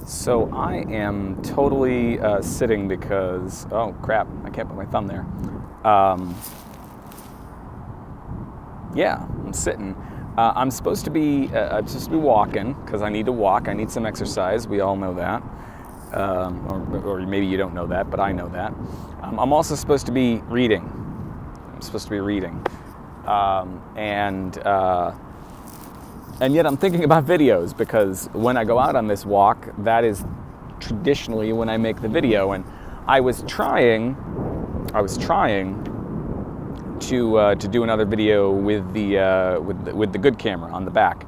So I am totally sitting because, oh crap, I can't put my thumb there. Yeah, I'm sitting. I'm supposed to be walking because I need to walk. I need some exercise. We all know that. Or maybe you don't know that, but I know that. I'm also supposed to be reading. And yet I'm thinking about videos because when I go out on this walk, that is traditionally when I make the video. And I was trying to do another video with the good camera on the back.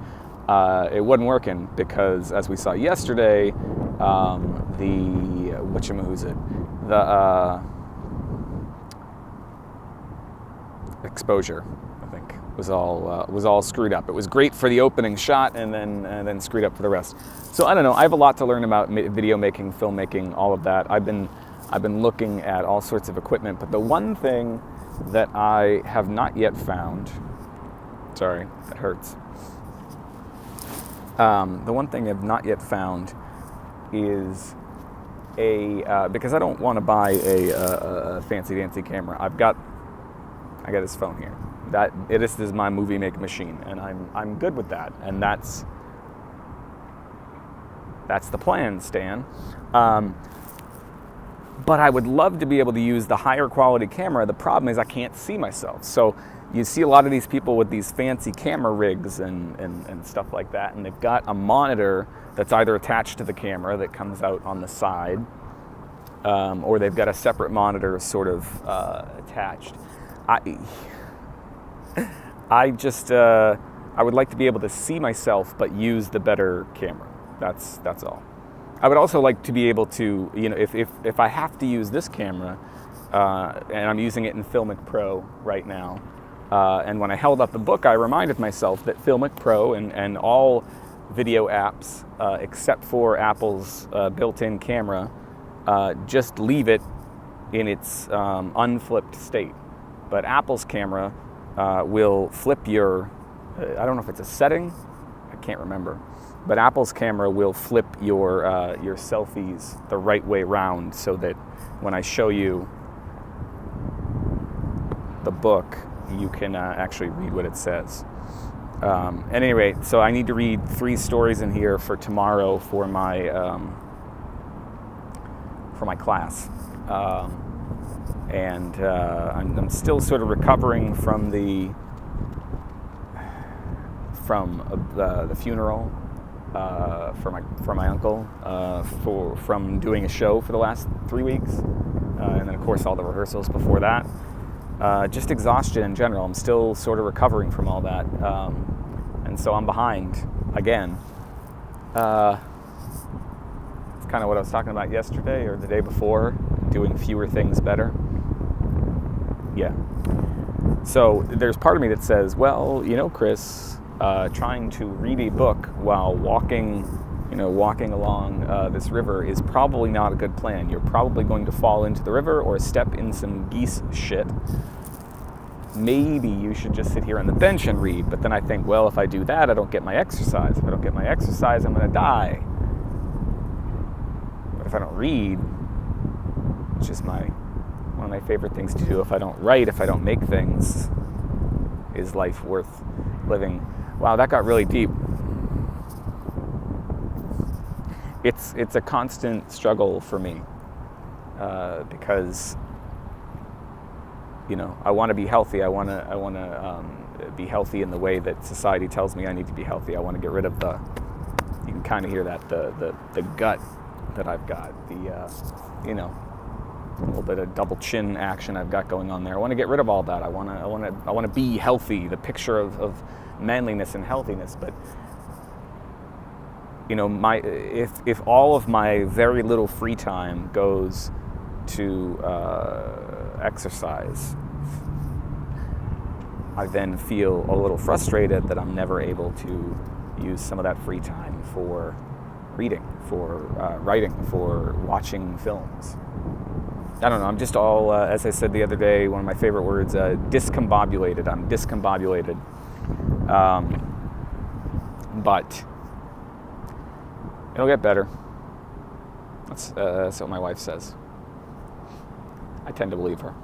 It wasn't working because, as we saw yesterday, the exposure, I think, was all screwed up. It was great for the opening shot, and then screwed up for the rest. So I don't know. I have a lot to learn about video making, filmmaking, all of that. I've been looking at all sorts of equipment, but the one thing that I have not yet found, sorry, that hurts. The one thing I've not yet found is because I don't want to buy a fancy dancy camera. I got this phone here. This is my movie making machine, and I'm good with that. And that's the plan, Stan. But I would love to be able to use the higher quality camera. The problem is I can't see myself. So you see a lot of these people with these fancy camera rigs and stuff like that, and they've got a monitor that's either attached to the camera that comes out on the side, or they've got a separate monitor sort of attached. I would like to be able to see myself but use the better camera. That's all. I would also like to be able to, if I have to use this camera, and I'm using it in Filmic Pro right now, and when I held up the book, I reminded myself that Filmic Pro and all video apps, except for Apple's built-in camera, just leave it in its unflipped state. But Apple's camera will flip your, I don't know if it's a setting, I can't remember. But Apple's camera will flip your selfies the right way around so that when I show you the book, you can actually read what it says. At any rate, so I need to read 3 stories in here for tomorrow for my class. I'm still sort of recovering from the funeral for my uncle, from doing a show for the last 3 weeks, and then of course all the rehearsals before that. Just exhaustion in general. I'm still sort of recovering from all that, and so I'm behind again. It's kind of what I was talking about yesterday or the day before, doing fewer things better. Yeah. So there's part of me that says, well, Chris, trying to read a book while walking along this river is probably not a good plan. You're probably going to fall into the river or step in some geese shit. Maybe you should just sit here on the bench and read. But then I think, well, if I do that, I don't get my exercise. If I don't get my exercise, I'm going to die. But if I don't read, which is one of my favorite things to do, if I don't write, if I don't make things, is life worth living? Wow, that got really deep. It's a constant struggle for me, because I want to be healthy. I want to be healthy in the way that society tells me I need to be healthy. I want to get rid of you can kind of hear that, the gut that I've got, a little bit of double chin action I've got going on there. I want to get rid of all that. I want to be healthy, the picture of manliness and healthiness. But if all of my very little free time goes to exercise, I then feel a little frustrated that I'm never able to use some of that free time for reading, for writing, for watching films. I don't know, I'm just all, as I said the other day, one of my favorite words, discombobulated. I'm discombobulated. But It'll get better. That's what my wife says. I tend to believe her.